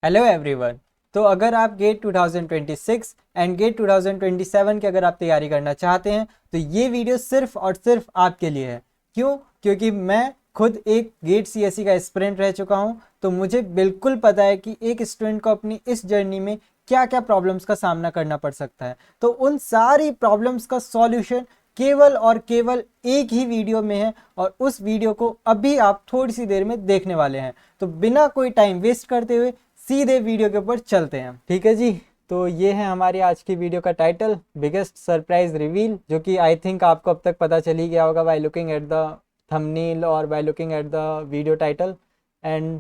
Hello everyone. तो अगर आप गेट 2026 एंड गेट 2027 की अगर आप तैयारी करना चाहते हैं तो ये वीडियो सिर्फ और सिर्फ आपके लिए है। क्यों? क्योंकि मैं खुद एक गेट सीएससी का एस्पिरेंट रह चुका हूँ, तो मुझे बिल्कुल पता है कि एक स्टूडेंट को अपनी इस जर्नी में क्या क्या प्रॉब्लम्स का सामना करना पड़ सकता है। तो उन सारी प्रॉब्लम्स का सॉल्यूशन केवल और केवल एक ही वीडियो में है, और उस वीडियो को अभी आप थोड़ी सी देर में देखने वाले हैं। तो बिना कोई टाइम वेस्ट करते हुए सीधे वीडियो के ऊपर चलते हैं। ठीक है जी। तो ये है हमारी आज की वीडियो का टाइटल, बिगेस्ट सरप्राइज रिवील, जो कि आई थिंक आपको अब तक पता चल ही गया होगा by looking at the thumbnail और by looking at the video title. And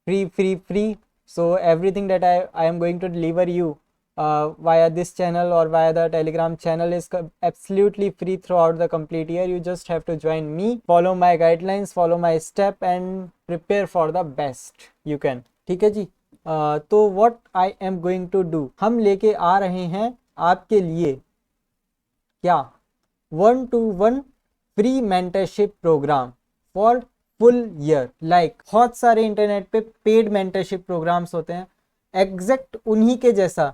free free free, so everything that I am going to deliver you via this channel or via the telegram channel is absolutely free throughout the complete year. You just have to join me, follow my guidelines, follow my step and prepare for the best you can. ठीक है जी। तो what I am going to do, हम लेके आ रहे हैं आपके लिए क्या, 1-to-1 free mentorship programme for full year. Like बहुत सारे इंटरनेट पे पेड मेंटरशिप प्रोग्राम्स होते हैं, एग्जैक्ट उन्हीं के जैसा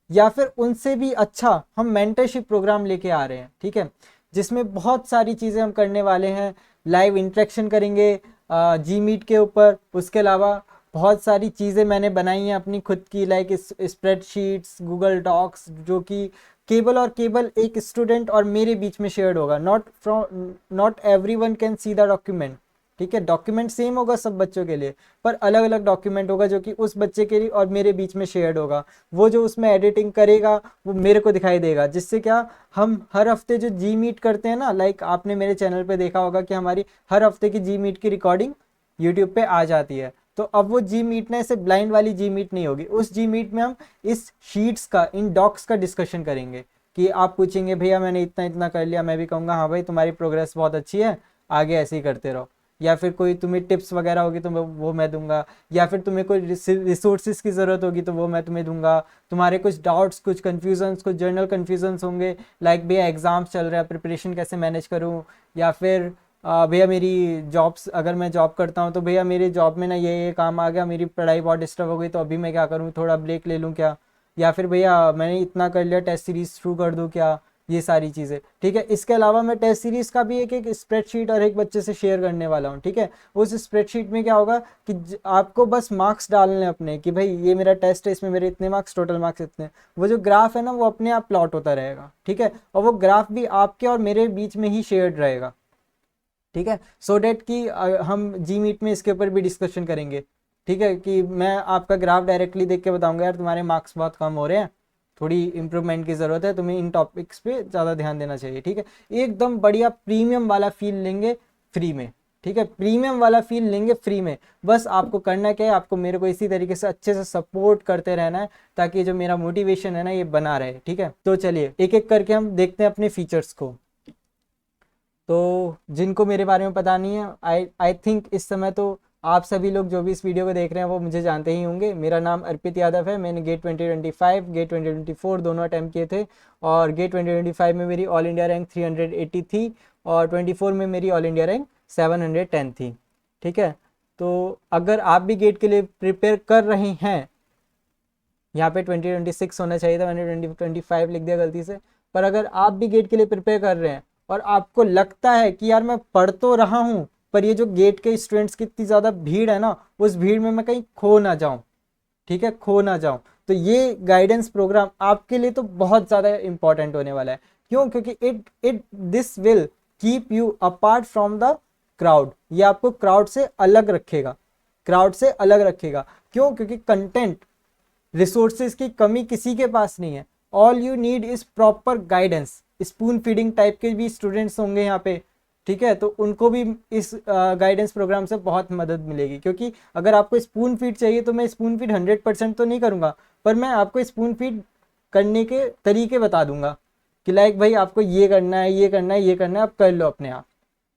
या फिर उनसे भी अच्छा हम मेंटरशिप प्रोग्राम लेके आ रहे हैं। ठीक है, जिसमें बहुत सारी चीज़ें हम करने वाले हैं। लाइव इंटरेक्शन करेंगे जी मीट के ऊपर। उसके अलावा बहुत सारी चीज़ें मैंने बनाई हैं अपनी खुद की, लाइक स्प्रेडशीट्स, गूगल डॉक्स, जो कि केवल और केवल एक स्टूडेंट और मेरे बीच में शेयर्ड होगा। Not every one can see the document. ठीक है, डॉक्यूमेंट सेम होगा सब बच्चों के लिए, पर अलग अलग डॉक्यूमेंट होगा जो कि उस बच्चे के लिए और मेरे बीच में शेयर्ड होगा। वो जो उसमें एडिटिंग करेगा वो मेरे को दिखाई देगा, जिससे क्या, हम हर हफ्ते जो जी मीट करते हैं ना, लाइक आपने मेरे चैनल पे देखा होगा कि हमारी हर हफ्ते की जी मीट की रिकॉर्डिंग यूट्यूब पे आ जाती है। तो अब वो जी मीट ना ऐसे ब्लाइंड वाली जी मीट नहीं होगी। उस जी मीट में हम इस शीट्स का, इन डॉक्स का डिस्कशन करेंगे कि आप पूछेंगे भैया मैंने इतना इतना कर लिया, मैं भी कहूँगा हाँ भाई तुम्हारी प्रोग्रेस बहुत अच्छी है, आगे ऐसे ही करते रहो। या फिर कोई तुम्हें टिप्स वगैरह होगी तो वो मैं दूंगा, या फिर तुम्हें कोई रिसोर्सेज की ज़रूरत होगी तो वो मैं तुम्हें दूंगा। तुम्हारे कुछ डाउट्स, कुछ कन्फ्यूजन्स, कुछ जर्नल कन्फ्यूजन्स होंगे, लाइक भैया एग्ज़ाम्स चल रहा है, प्रिपरेशन कैसे मैनेज करूँ, या फिर भैया मेरी जॉब्स, अगर मैं जॉब करता हूँ तो भैया मेरे जॉब में ना ये काम आ गया, मेरी पढ़ाई बहुत डिस्टर्ब हो गई, तो अभी मैं क्या करूँ, थोड़ा ब्रेक ले लूँ क्या, या फिर भैया मैंने इतना कर लिया, टेस्ट सीरीज शुरू कर दूँ क्या। ये सारी चीज़ें। ठीक है, इसके अलावा मैं टेस्ट सीरीज़ का भी एक एक स्प्रेडशीट और एक बच्चे से शेयर करने वाला हूँ। ठीक है, उस स्प्रेडशीट में क्या होगा कि आपको बस मार्क्स डालने अपने कि भाई ये मेरा टेस्ट है, इसमें मेरे इतने मार्क्स, टोटल मार्क्स इतने। वो जो ग्राफ है ना वो अपने आप प्लॉट होता रहेगा। ठीक है, और वो ग्राफ भी आपके और मेरे बीच में ही शेयर्ड रहेगा। ठीक है, सो डैट कि हम जी मीट में इसके ऊपर भी डिस्कशन करेंगे। ठीक है, कि मैं आपका ग्राफ डायरेक्टली देख के बताऊंगा यार तुम्हारे मार्क्स बहुत कम हो रहे हैं, थोड़ी इंप्रूवमेंट की ज़रूरत है, तुम्हें इन टॉपिक्स पे ज़्यादा ध्यान देना चाहिए। ठीक है, एकदम बढ़िया प्रीमियम वाला फील लेंगे फ्री में। ठीक है, प्रीमियम वाला फील लेंगे फ्री में। बस आपको करना क्या है, आपको मेरे को इसी तरीके से अच्छे से सपोर्ट करते रहना है, ताकि जो मेरा मोटिवेशन है ना ये बना रहे। ठीक है, तो चलिए एक एक करके हम देखते हैं अपने फीचर्स को। तो जिनको मेरे बारे में पता नहीं है, आई थिंक इस समय तो आप सभी लोग जो भी इस वीडियो को देख रहे हैं वो मुझे जानते ही होंगे। मेरा नाम अर्पित यादव है। मैंने गेट 2025, गेट 2024 दोनों अटैम्प्ट किए थे, और गेट 2025 में मेरी ऑल इंडिया रैंक 380 थी, और 24 में मेरी ऑल इंडिया रैंक 710 थी। ठीक है, तो अगर आप भी गेट के लिए प्रिपेयर कर रहे हैं, यहाँ पे 2026 होना चाहिए था, मैंने 2025 लिख दिया गलती से। पर अगर आप भी गेट के लिए प्रिपेयर कर रहे हैं और आपको लगता है कि यार मैं पढ़ तो रहा हूँ, पर ये जो गेट के स्टूडेंट्स की इतनी ज़्यादा भीड़ है ना, उस भीड़ में मैं कहीं खो ना जाऊँ। ठीक है, खो ना जाऊँ, तो ये गाइडेंस प्रोग्राम आपके लिए तो बहुत ज़्यादा इंपॉर्टेंट होने वाला है। क्यों? क्योंकि it it this will keep you apart from the crowd. ये आपको क्राउड से अलग रखेगा, क्राउड से अलग रखेगा। क्यों? क्योंकि कंटेंट, रिसोर्सेज की कमी किसी के पास नहीं है। All you need is proper guidance. Spoon feeding type के भी स्टूडेंट्स होंगे यहाँ पे। ठीक है, तो उनको भी इस गाइडेंस प्रोग्राम से बहुत मदद मिलेगी। क्योंकि अगर आपको स्पून फीड चाहिए तो मैं स्पून फीड 100% तो नहीं करूँगा, पर मैं आपको स्पून फीड करने के तरीके बता दूंगा कि लाइक भाई आपको ये करना है, ये करना है, ये करना है, आप कर लो अपने आप।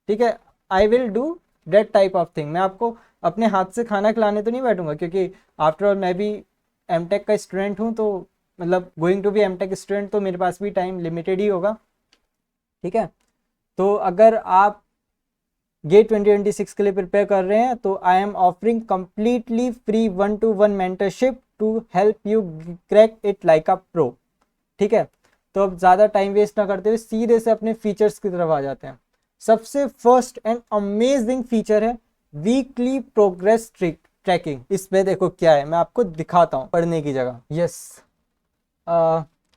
ठीक है, I will do that type of thing. मैं आपको अपने हाथ से खाना खिलाने तो नहीं बैठूंगा, क्योंकि आफ्टर ऑल मैं भी एमटेक का स्टूडेंट हूँ, तो मतलब going to be MTech student, तो मेरे पास भी टाइम लिमिटेड ही होगा। ठीक है, तो अगर आप गेट 2026 के लिए प्रिपेयर कर रहे हैं तो I am offering completely free 1-to-1 mentorship to help you crack it like a pro. ठीक है, तो अब ज़्यादा टाइम वेस्ट ना करते हुए सीधे से अपने फीचर्स की तरफ आ जाते हैं। सबसे फर्स्ट एंड अमेजिंग फीचर है वीकली प्रोग्रेस ट्रैकिंग। इसमें देखो क्या है, मैं आपको दिखाता हूँ पढ़ने की जगह। Yes,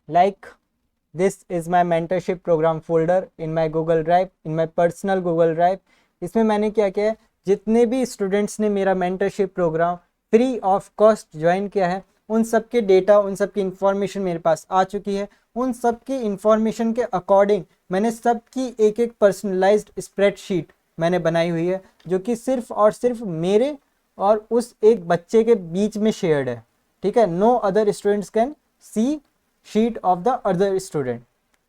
like this is my mentorship programme folder in my Google Drive, in my personal Google Drive. इसमें मैंने क्या किया है, जितने भी स्टूडेंट्स ने मेरा mentorship programme free of cost join किया है, उन सब के डेटा, उन सब की इंफॉर्मेशन मेरे पास आ चुकी है। उन सब की इंफॉर्मेशन के अकॉर्डिंग मैंने सबकी एक एक पर्सनलाइज्ड स्प्रेडशीट मैंने बनाई हुई है, जो कि सिर्फ और सिर्फ मेरे और उस एक बच्चे के बीच में शेयर्ड है। ठीक है, no other students can see sheet of the other student.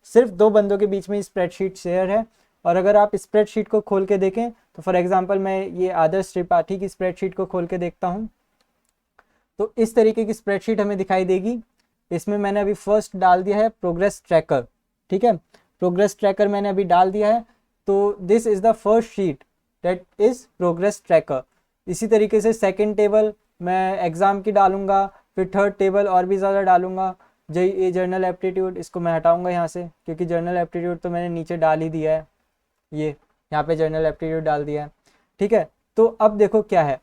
सिर्फ दो बंदों के बीच में स्प्रेडशीट शेयर है। और अगर आप स्प्रेडशीट को खोल के देखें तो फॉर एग्जांपल मैं ये आदर्श त्रिपाठी की स्प्रेडशीट को खोल के देखता हूँ, तो इस तरीके की स्प्रेडशीट हमें दिखाई देगी। इसमें मैंने अभी फर्स्ट डाल दिया है प्रोग्रेस ट्रैकर। ठीक है, प्रोग्रेस ट्रैकर मैंने अभी डाल दिया है, तो this is the first sheet that is progress tracker. इसी तरीके से सेकंड टेबल मैं एग्ज़ाम की डालूंगा, फिर थर्ड टेबल और भी ज़्यादा डालूंगा। ये जर्नल एप्टीट्यूड, इसको मैं हटाऊंगा यहाँ से, क्योंकि जर्नल एप्टीट्यूड तो मैंने नीचे डाल ही दिया है। ये यहाँ पे जर्नल एप्टीट्यूड डाल दिया है। ठीक है, तो अब देखो क्या है,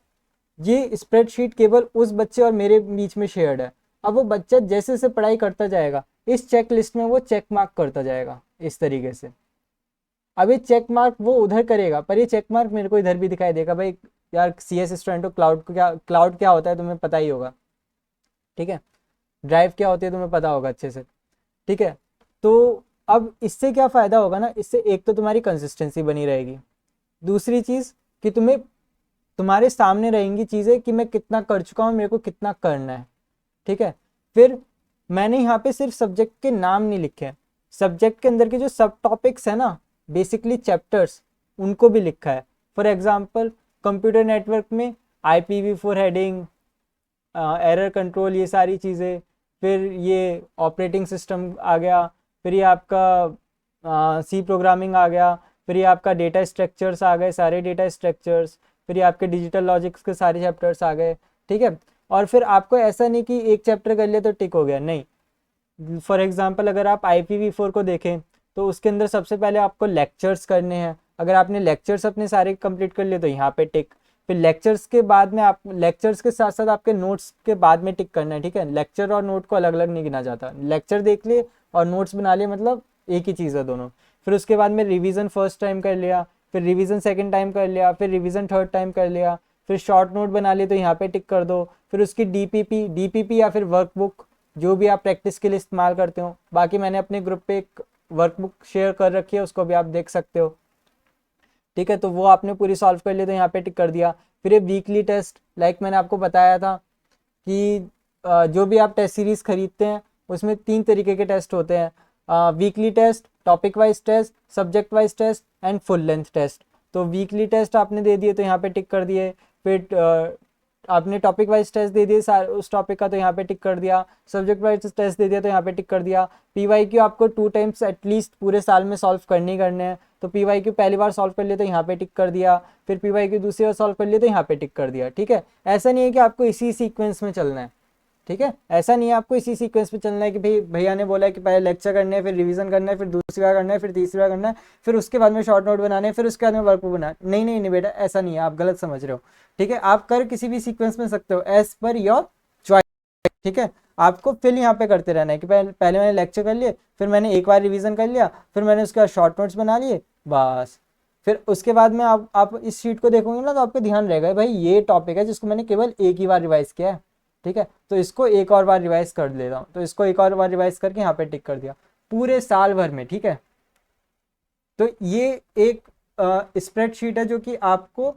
ये स्प्रेडशीट केवल उस बच्चे और मेरे बीच में शेयर्ड है। अब वो बच्चा जैसे जैसे पढ़ाई करता जाएगा, इस चेक लिस्ट में वो चेक मार्क करता जाएगा इस तरीके से। अब ये चेक मार्क वो उधर करेगा, पर ये चेक मार्क मेरे को इधर भी दिखाई देगा। भाई यार, CS स्टूडेंट हो, क्लाउड क्या होता है तुम्हें पता ही होगा। ठीक है, ड्राइव क्या होती है तुम्हें पता होगा अच्छे से। ठीक है, तो अब इससे क्या फ़ायदा होगा ना, इससे एक तो तुम्हारी कंसिस्टेंसी बनी रहेगी, दूसरी चीज़ कि तुम्हारे सामने रहेंगी चीज़ें कि मैं कितना कर चुका हूँ, मेरे को कितना करना है। ठीक है, फिर मैंने यहाँ पे सिर्फ सब्जेक्ट के नाम नहीं लिखे हैं, सब्जेक्ट के अंदर के जो सब टॉपिक्स है ना, बेसिकली चैप्टर्स, उनको भी लिखा है। फॉर एग्जांपल कंप्यूटर नेटवर्क में IPv4 हेडिंग, एरर कंट्रोल, ये सारी चीज़ें, फिर ये ऑपरेटिंग सिस्टम आ गया, फिर ये आपका सी प्रोग्रामिंग आ गया, फिर ये आपका डेटा स्ट्रक्चर्स आ गए, सारे डेटा स्ट्रक्चर्स, फिर ये आपके डिजिटल लॉजिक्स के सारे चैप्टर्स आ गए। ठीक है, और फिर आपको ऐसा नहीं कि एक चैप्टर कर लिया तो टिक हो गया, नहीं। फॉर एग्जांपल अगर आप IPv4 को देखें तो उसके अंदर सबसे पहले आपको लेक्चर्स करने हैं। अगर आपने लेक्चर्स अपने सारे कंप्लीट कर लिए तो यहाँ पे टिक। फिर लेक्चर्स के बाद में आप लेक्चर्स के साथ साथ आपके नोट्स के बाद में टिक करना है। ठीक है, लेक्चर और नोट को अलग अलग नहीं गिना जाता, लेक्चर देख लिए और नोट्स बना लिए, मतलब एक ही चीज़ है दोनों। फिर उसके बाद में रिवीजन फर्स्ट टाइम कर लिया, फिर रिवीजन सेकंड टाइम कर लिया, फिर रिवीजन थर्ड टाइम कर लिया, फिर शॉर्ट नोट बना लिए तो यहाँ पे टिक कर दो। फिर उसकी DPP या फिर वर्कबुक, जो भी आप प्रैक्टिस के लिए इस्तेमाल करते हो। बाकी मैंने अपने ग्रुप पे एक वर्कबुक शेयर कर रखी है, उसको भी आप देख सकते हो। ठीक है, तो वो आपने पूरी सॉल्व कर लिया तो यहाँ पे टिक कर दिया। फिर ये वीकली टेस्ट, लाइक मैंने आपको बताया था कि जो भी आप टेस्ट सीरीज खरीदते हैं उसमें 3 तरीके के टेस्ट होते हैं, weekly test, topic wise test, subject wise test and full length test. तो वीकली टेस्ट आपने दे दिए तो यहाँ पे टिक कर दिए। फिर आपने टॉपिक वाइज टेस्ट दे दिए उस टॉपिक का तो यहाँ पे टिक कर दिया। सब्जेक्ट वाइज टेस्ट दे दिया तो यहाँ पे टिक कर दिया। PYQ आपको 2 टाइम्स एटलीस्ट पूरे साल में सॉल्व करने ही करने हैं, तो PYQ पहली बार सॉल्व कर लिया तो यहाँ पे टिक कर दिया। फिर PYQ दूसरी बार सॉल्व कर लिया तो यहाँ पे टिक कर दिया। ठीक है, ऐसा नहीं है कि आपको इसी सीक्वेंस में चलना है। ठीक है, ऐसा नहीं है आपको इसी सीक्वेंस में चलना है कि भाई भैया ने बोला है कि पहले लेक्चर करने हैं, फिर रिवीजन करना है, फिर दूसरी बार करना है, फिर तीसरी बार करना है, फिर उसके बाद में शॉर्ट नोट बनाने हैं, फिर उसके बाद में वर्कबुक बनाना है। नहीं नहीं नहीं बेटा, ऐसा नहीं है, आप गलत समझ रहे हो। ठीक है, आप कर किसी भी सीक्वेंस में सकते हो एज पर योर चॉइस। ठीक है, आपको फिल यहाँ पे करते रहना है कि पहले मैंने लेक्चर कर लिए, फिर मैंने एक बार रिवीजन कर लिया, फिर मैंने उसके बाद शॉर्ट नोट्स बना लिए, बस। फिर उसके बाद में आप इस शीट को देखोगे ना तो आपको ध्यान रहेगा भाई ये टॉपिक है जिसको मैंने केवल एक ही बार रिवाइज किया है। ठीक है, तो इसको एक और बार रिवाइज कर लेता हूँ, तो इसको एक और बार रिवाइज करके यहाँ पे टिक कर दिया पूरे साल भर में। ठीक है, तो ये एक स्प्रेडशीट है जो कि आपको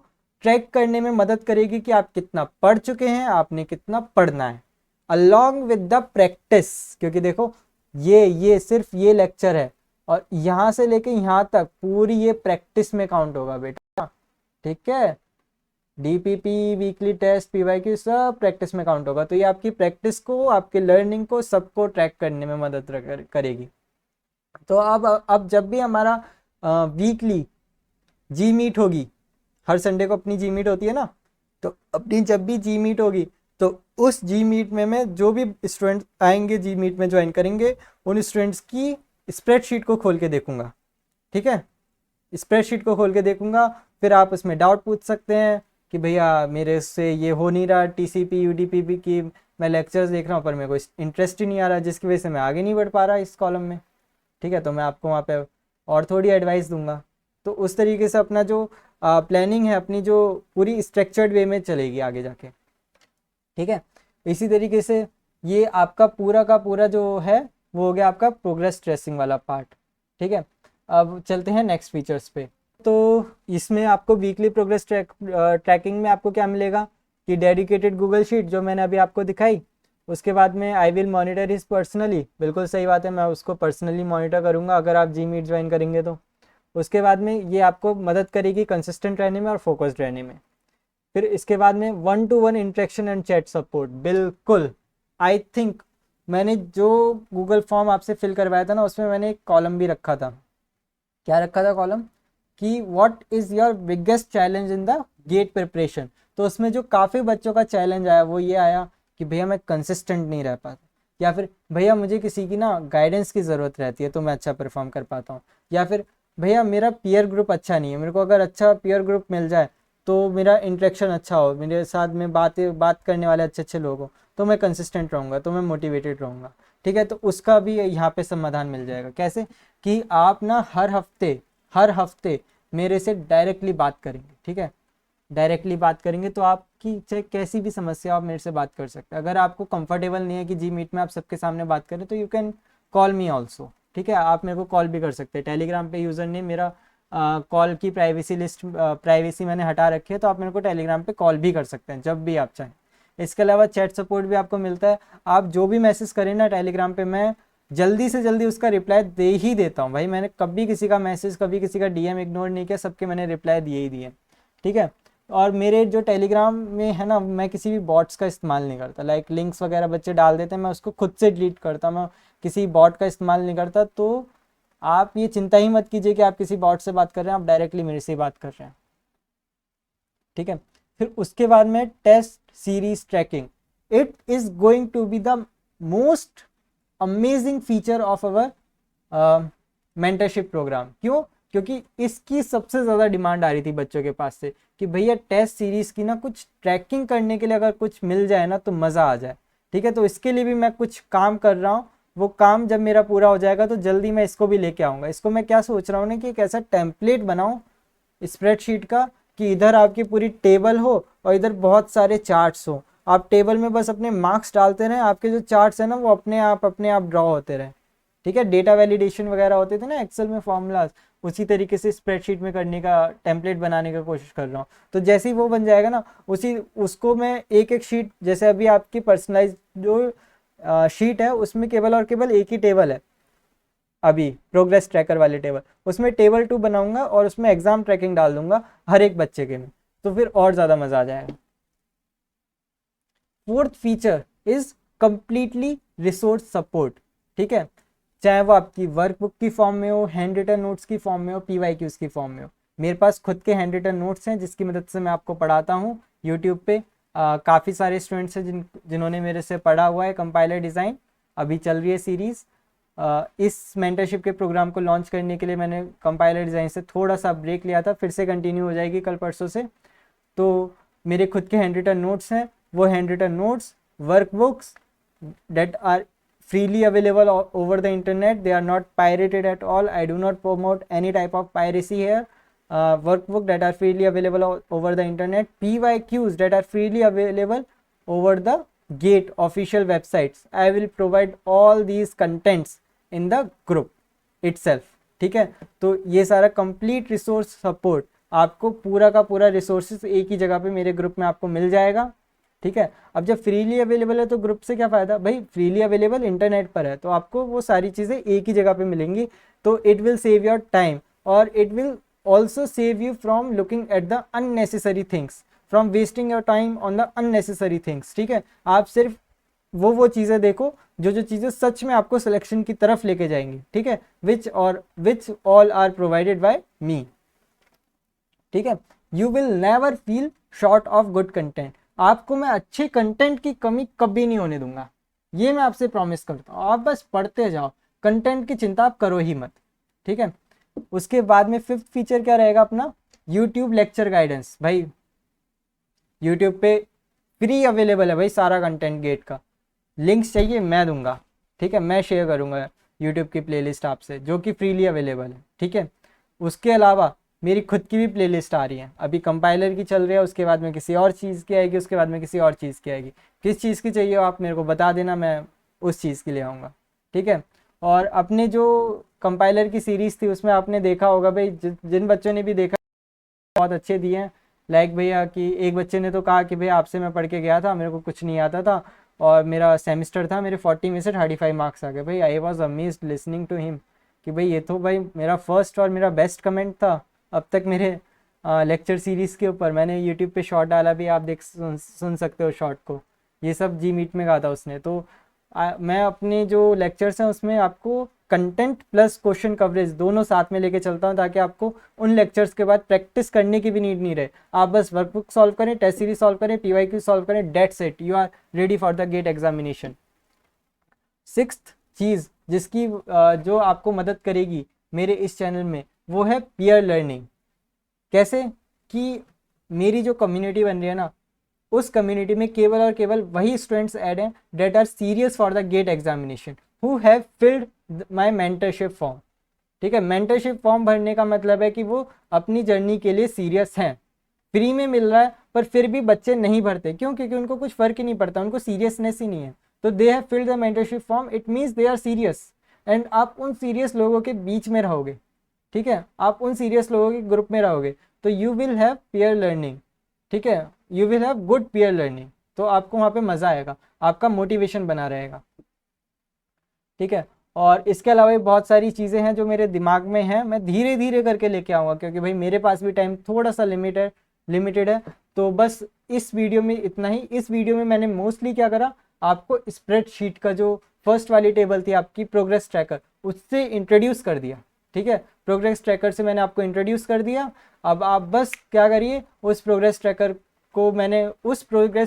ट्रैक करने में मदद करेगी कि आप कितना पढ़ चुके हैं, आपने कितना पढ़ना है, अलॉन्ग विद द प्रैक्टिस। क्योंकि देखो ये सिर्फ ये लेक्चर है और यहाँ से लेके यहाँ तक पूरी ये प्रैक्टिस में काउंट होगा बेटा। ठीक है, DPP, वीकली टेस्ट, PYQ सब प्रैक्टिस में काउंट होगा। तो ये आपकी प्रैक्टिस को, आपके लर्निंग को, सबको ट्रैक करने में मदद करेगी। तो अब जब भी हमारा वीकली जी मीट होगी, हर संडे को अपनी जी मीट होती है ना, तो अपनी जब भी जी मीट होगी तो उस जी मीट में मैं जो भी स्टूडेंट आएंगे जी मीट में ज्वाइन करेंगे उन स्टूडेंट्स की स्प्रेडशीट को खोल के देखूंगा। ठीक है, स्प्रेडशीट को खोल के देखूंगा, फिर आप उसमें डाउट पूछ सकते हैं कि भैया मेरे से ये हो नहीं रहा टीसीपी यूडीपी की, मैं लेक्चर्स देख रहा हूँ पर मेरे को इंटरेस्ट ही नहीं आ रहा, जिसकी वजह से मैं आगे नहीं बढ़ पा रहा इस कॉलम में। ठीक है, तो मैं आपको वहाँ पे और थोड़ी एडवाइस दूंगा। तो उस तरीके से अपना जो प्लानिंग है अपनी जो पूरी स्ट्रक्चर्ड वे में चलेगी आगे जाके। ठीक है, इसी तरीके से ये आपका पूरा का पूरा जो है वो हो गया आपका प्रोग्रेस ट्रेसिंग वाला पार्ट। ठीक है, अब चलते हैं नेक्स्ट फीचर्स पे। तो इसमें आपको वीकली प्रोग्रेस ट्रैकिंग में आपको क्या मिलेगा कि डेडिकेटेड गूगल शीट जो मैंने अभी आपको दिखाई, उसके बाद में I will monitor his personally, बिल्कुल सही बात है, मैं उसको पर्सनली मॉनिटर करूंगा अगर आप जी मीट ज्वाइन करेंगे तो। उसके बाद में ये आपको मदद करेगी कंसिस्टेंट रहने में और फोकस्ड रहने में। फिर इसके बाद में 1-to-1 interaction and chat support, बिल्कुल आई थिंक मैंने जो गूगल फॉर्म आपसे फिल करवाया था ना उसमें मैंने एक कॉलम भी रखा था। क्या रखा था कॉलम कि what is your biggest challenge in the GATE preparation. तो उसमें जो काफ़ी बच्चों का चैलेंज आया वो ये आया कि भैया मैं कंसिस्टेंट नहीं रह पाता, या फिर भैया मुझे किसी की ना गाइडेंस की ज़रूरत रहती है तो मैं अच्छा परफॉर्म कर पाता हूँ, या फिर भैया मेरा पीयर ग्रुप अच्छा नहीं है, मेरे को अगर अच्छा पीयर ग्रुप मिल जाए तो मेरा इंटरेक्शन अच्छा हो, मेरे साथ में बात करने वाले अच्छे अच्छे लोग हो तो मैं कंसिस्टेंट रहूँगा, तो मैं मोटिवेटेड रहूँगा। ठीक है, तो उसका भी यहाँ पे समाधान मिल जाएगा। कैसे कि आप ना हर हफ्ते मेरे से डायरेक्टली बात करेंगे। ठीक है, डायरेक्टली बात करेंगे तो आपकी चाहे कैसी भी समस्या आप मेरे से बात कर सकते हैं। अगर आपको कंफर्टेबल नहीं है कि जी मीट में आप सबके सामने बात करें तो you can call me also. ठीक है, आप मेरे को कॉल भी कर सकते हैं। टेलीग्राम पे यूज़र ने मेरा कॉल की प्राइवेसी मैंने हटा रखी है, तो आप मेरे को टेलीग्राम पे कॉल भी कर सकते हैं जब भी आप चाहें। इसके अलावा चैट सपोर्ट भी आपको मिलता है। आप जो भी मैसेज करें ना टेलीग्राम पे, मैं जल्दी से जल्दी उसका रिप्लाई दे ही देता हूँ भाई। मैंने कभी किसी का मैसेज, कभी किसी का डीएम इग्नोर नहीं किया, सबके मैंने रिप्लाई दिए ही दिए। ठीक है, और मेरे जो टेलीग्राम में है ना, मैं किसी भी बॉट्स का इस्तेमाल नहीं करता। लाइक लिंक्स वगैरह बच्चे डाल देते हैं, मैं उसको खुद से डिलीट करता, मैं किसी बॉट का इस्तेमाल नहीं करता। तो आप ये चिंता ही मत कीजिए कि आप किसी बॉट से बात कर रहे हैं, आप डायरेक्टली मेरे से बात कर रहे हैं। ठीक है, फिर उसके बाद में test series tracking, it is going to be the most amazing feature of our mentorship programme. क्यों? क्योंकि इसकी सबसे ज़्यादा डिमांड आ रही थी बच्चों के पास से कि भैया टेस्ट सीरीज़ की ना कुछ ट्रैकिंग करने के लिए अगर कुछ मिल जाए ना तो मज़ा आ जाए। ठीक है, तो इसके लिए भी मैं कुछ काम कर रहा हूँ। वो काम जब मेरा पूरा हो जाएगा तो जल्दी मैं इसको भी लेके आऊँगा। इसको मैं क्या सोच रहा हूँ ना कि एक ऐसा टेम्पलेट बनाऊँ स्प्रेडशीट का कि इधर आपकी पूरी टेबल हो और इधर बहुत सारे चार्ट्स हो। आप टेबल में बस अपने मार्क्स डालते रहें, आपके जो चार्ट्स हैं ना वो अपने आप ड्रॉ होते रहें। ठीक है, डेटा वैलिडेशन वगैरह होते थे ना एक्सेल में फॉर्मूलाज, उसी तरीके से स्प्रेडशीट में करने का, टेम्पलेट बनाने का कोशिश कर रहा हूँ। तो जैसे ही वो बन जाएगा ना उसको मैं एक एक शीट, जैसे अभी आपकी पर्सनलाइज जो शीट है उसमें केवल और केवल एक ही टेबल है अभी, प्रोग्रेस ट्रैकर वाले टेबल, उसमें टेबल 2 बनाऊंगा और उसमें एग्जाम ट्रैकिंग डाल दूंगा हर एक बच्चे के में, तो फिर और ज़्यादा मज़ा आ जाएगा। Fourth feature is completely resource support. ठीक है, चाहे वो आपकी वर्कबुक की फॉर्म में हो, हैंड रिटन नोट्स की फॉर्म में हो, पीवाईक्यूज की फॉर्म में हो। मेरे पास खुद के हैंड रिटन नोट्स हैं जिसकी मदद से मैं आपको पढ़ाता हूँ यूट्यूब पे। काफ़ी सारे स्टूडेंट्स हैं जिन्होंने मेरे से पढ़ा हुआ है कंपाइलर डिज़ाइन, अभी चल रही है सीरीज़। इस मेंटरशिप के प्रोग्राम को लॉन्च करने के लिए मैंने कंपाइलर डिज़ाइन से थोड़ा सा ब्रेक लिया था, फिर से कंटिन्यू हो जाएगी कल परसों से। तो मेरे खुद के हैंड रिटन नोट्स हैं, वो handwritten notes, workbooks that are freely available over the internet, they are not pirated at all, I do not promote any type of piracy here. Workbook that are freely available over the internet, PYQs that are freely available over the GATE official websites, I will provide all these contents in the group itself. ठीक है, तो ये सारा complete resource support, आपको पूरा का पूरा resources एक ही जगह पे मेरे ग्रुप में आपको मिल जाएगा। ठीक है, अब जब फ्रीली अवेलेबल है तो ग्रुप से क्या फ़ायदा भाई, फ्रीली अवेलेबल इंटरनेट पर है तो आपको वो सारी चीज़ें एक ही जगह पे मिलेंगी। तो it will save your time और it will also save you from looking at the unnecessary things, from wasting your time on the unnecessary things. ठीक है, आप सिर्फ वो चीज़ें देखो जो चीज़ें सच में आपको सिलेक्शन की तरफ लेके जाएंगी। ठीक है, which all are provided by me. ठीक है, you will never feel short of good content. आपको मैं अच्छे कंटेंट की कमी कभी नहीं होने दूंगा, ये मैं आपसे प्रॉमिस करता हूँ। आप बस पढ़ते जाओ, कंटेंट की चिंता आप करो ही मत, ठीक है। उसके बाद में फिफ्थ फीचर क्या रहेगा अपना, यूट्यूब लेक्चर गाइडेंस। भाई यूट्यूब पे फ्री अवेलेबल है भाई सारा कंटेंट गेट का, लिंक्स चाहिए मैं दूंगा, ठीक है, मैं शेयर करूंगा यूट्यूब की प्लेलिस्ट आपसे जो कि फ्रीली अवेलेबल है, ठीक है। उसके अलावा मेरी खुद की भी प्लेलिस्ट आ रही है, अभी कंपाइलर की चल रही है, उसके बाद में किसी और चीज़ की आएगी, उसके बाद में किसी और चीज़ की आएगी। किस चीज़ की चाहिए आप मेरे को बता देना, मैं उस चीज़ की ले आऊँगा, ठीक है। और अपने जो कंपाइलर की सीरीज़ थी उसमें आपने देखा होगा भाई, जिन बच्चों ने भी देखा बहुत अच्छे दिए हैं। लाइक भैया कि एक बच्चे ने तो कहा कि भैया आपसे मैं पढ़ के गया था, मेरे को कुछ नहीं आता था और मेरा सेमिस्टर था, मेरे 40 में से 35 मार्क्स आ गए। भाई I was amazed listening to him कि भाई ये तो भाई मेरा फर्स्ट और मेरा बेस्ट कमेंट था अब तक मेरे लेक्चर सीरीज़ के ऊपर। मैंने यूट्यूब पे शॉर्ट डाला भी, आप सुन सकते हो शॉर्ट को, ये सब जी मीट में कहा था उसने। तो मैं अपने जो लेक्चर्स हैं उसमें आपको कंटेंट प्लस क्वेश्चन कवरेज दोनों साथ में लेके चलता हूँ, ताकि आपको उन लेक्चर्स के बाद प्रैक्टिस करने की भी नीड नहीं रहे। आप बस वर्कबुक सॉल्व करें, टेस्ट सीरीज सॉल्व करें, PYQ सॉल्व करें, that's it, you are ready for the GATE examination. Sixth चीज़ जिसकी जो आपको मदद करेगी मेरे इस चैनल में, वो है पीयर लर्निंग। कैसे कि मेरी जो कम्युनिटी बन रही है ना, उस कम्युनिटी में केवल और केवल वही स्टूडेंट्स ऐड हैं that are serious for the GATE examination, who have filled my mentorship form, ठीक है। मेंटरशिप फॉर्म भरने का मतलब है कि वो अपनी जर्नी के लिए सीरियस हैं। फ्री में मिल रहा है पर फिर भी बच्चे नहीं भरते, क्यों? क्योंकि उनको कुछ फ़र्क ही नहीं पड़ता, उनको सीरियसनेस ही नहीं है। तो they have filled the mentorship form, it means they are serious, and आप उन सीरियस लोगों के बीच में रहोगे, ठीक है, आप उन सीरियस लोगों के ग्रुप में रहोगे, तो you will have peer learning, ठीक है, you will have good peer learning. तो आपको वहाँ पे मज़ा आएगा, आपका मोटिवेशन बना रहेगा, ठीक है। और इसके अलावा भी बहुत सारी चीज़ें हैं जो मेरे दिमाग में हैं, मैं धीरे धीरे करके लेके आऊँगा, क्योंकि भाई मेरे पास भी टाइम थोड़ा सा लिमिटेड है। तो बस इस वीडियो में इतना ही। इस वीडियो में मैंने मोस्टली क्या करा, आपको स्प्रेडशीट का जो फर्स्ट वाली टेबल थी आपकी प्रोग्रेस ट्रैकर, उससे इंट्रोड्यूस कर दिया, ठीक है। प्रोग्रेस ट्रैकर से मैंने आपको इंट्रोड्यूस कर दिया। अब आप बस क्या करिए, उस प्रोग्रेस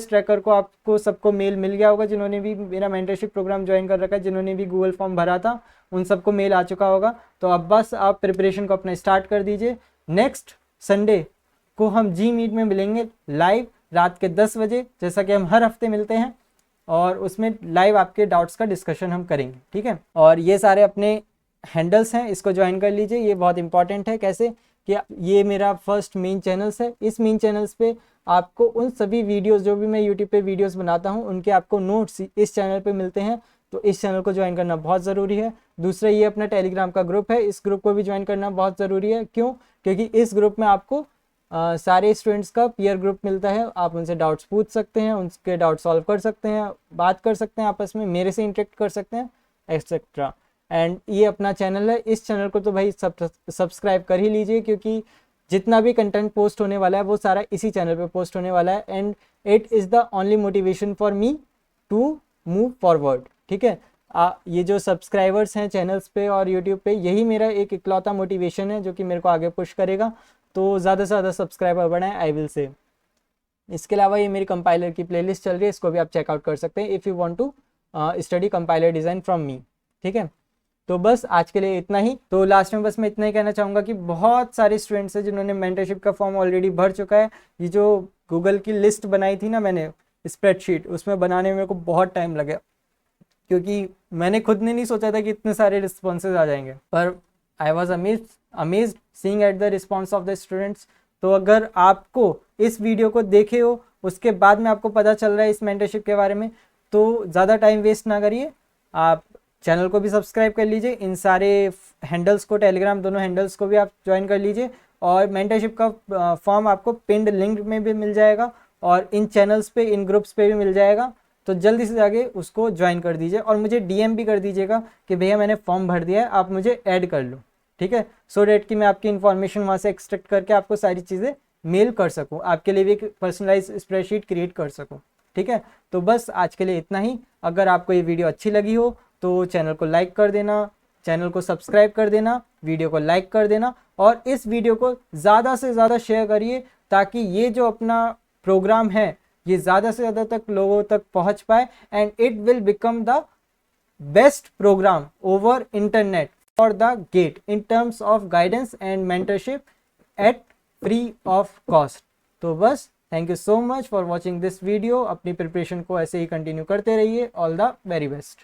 ट्रैकर को आपको सबको मेल मिल गया होगा, जिन्होंने भी मेरा मेंटरशिप प्रोग्राम ज्वाइन कर रखा है, जिन्होंने भी गूगल फॉर्म भरा था, उन सबको मेल आ चुका होगा। तो अब बस आप प्रिपरेशन को अपना स्टार्ट कर दीजिए। नेक्स्ट संडे को हम जी मीट में मिलेंगे लाइव रात के 10 बजे, जैसा कि हम हर हफ्ते मिलते हैं, और उसमें लाइव आपके डाउट्स का डिस्कशन हम करेंगे, ठीक है। और ये सारे अपने हैंडल्स हैं, इसको ज्वाइन कर लीजिए, ये बहुत इंपॉर्टेंट है। कैसे कि ये मेरा फर्स्ट मेन चैनल्स है, इस मेन चैनल्स पे आपको उन सभी वीडियोस जो भी मैं यूट्यूब पे वीडियोस बनाता हूँ उनके आपको नोट्स इस चैनल पे मिलते हैं। तो इस चैनल को ज्वाइन करना बहुत ज़रूरी है। दूसरा, ये अपना टेलीग्राम का ग्रुप है, इस ग्रुप को भी ज्वाइन करना बहुत ज़रूरी है। क्यों? क्योंकि इस ग्रुप में आपको सारे स्टूडेंट्स का पीयर ग्रुप मिलता है, आप उनसे डाउट्स पूछ सकते हैं, उनके डाउट सॉल्व कर सकते हैं, बात कर सकते हैं आपस में, मेरे से इंटरेक्ट कर सकते हैं, एक्सेट्रा। एंड ये अपना चैनल है, इस चैनल को तो भाई सब्सक्राइब कर ही लीजिए, क्योंकि जितना भी कंटेंट पोस्ट होने वाला है वो सारा इसी चैनल पे पोस्ट होने वाला है। And it is the only motivation for me to move forward, ठीक है। ये जो सब्सक्राइबर्स हैं चैनल्स पे और यूट्यूब पे, यही मेरा एक इकलौता मोटिवेशन है जो कि मेरे को आगे पुश करेगा। तो ज़्यादा से ज़्यादा सब्सक्राइबर बढ़ाएं, आई विल से। इसके अलावा ये मेरी कंपाइलर की प्लेलिस्ट चल रही है, इसको भी आप चेकआउट कर सकते हैं if you want to study compiler design from me, ठीक है। तो बस आज के लिए इतना ही। तो लास्ट में बस मैं इतना ही कहना चाहूँगा कि बहुत सारे स्टूडेंट्स हैं जिन्होंने मेंटरशिप का फॉर्म ऑलरेडी भर चुका है। ये जो गूगल की लिस्ट बनाई थी ना मैंने, स्प्रेडशीट, उसमें बनाने में मेरे को बहुत टाइम लगा, क्योंकि मैंने खुद ने नहीं सोचा था कि इतने सारे रिस्पॉन्सेज आ जाएंगे, पर आई was amazed seeing at the response of the students. तो अगर आपको इस वीडियो को देखे हो उसके बाद में आपको पता चल रहा है इस मेंटरशिप के बारे में, तो ज़्यादा टाइम वेस्ट ना करिए, आप चैनल को भी सब्सक्राइब कर लीजिए, इन सारे हैंडल्स को, टेलीग्राम दोनों हैंडल्स को भी आप ज्वाइन कर लीजिए, और मेंटरशिप का फॉर्म आपको पिंड लिंक में भी मिल जाएगा और इन चैनल्स पे, इन ग्रुप्स पे भी मिल जाएगा। तो जल्दी से जाके उसको ज्वाइन कर दीजिए और मुझे DM भी कर दीजिएगा कि भैया मैंने फॉर्म भर दिया है, आप मुझे ऐड कर लो, ठीक है, सो डेट कि मैं आपकी इन्फॉर्मेशन वहाँ से एक्सट्रैक्ट करके आपको सारी चीज़ें मेल कर सकूँ, आपके लिए भी एक पर्सनलाइज स्प्रेडशीट क्रिएट कर सकूँ, ठीक है। तो बस आज के लिए इतना ही। अगर आपको ये वीडियो अच्छी लगी हो तो चैनल को लाइक कर देना, चैनल को सब्सक्राइब कर देना, वीडियो को लाइक कर देना, और इस वीडियो को ज़्यादा से ज़्यादा शेयर करिए, ताकि ये जो अपना प्रोग्राम है ये ज़्यादा से ज़्यादा तक लोगों तक पहुंच पाए and it will become the best programme over internet for the GATE in terms of guidance and mentorship at free of cost. तो बस thank you so much for watching this video. अपनी प्रिपरेशन को ऐसे ही continue करते रहिए। All the very best.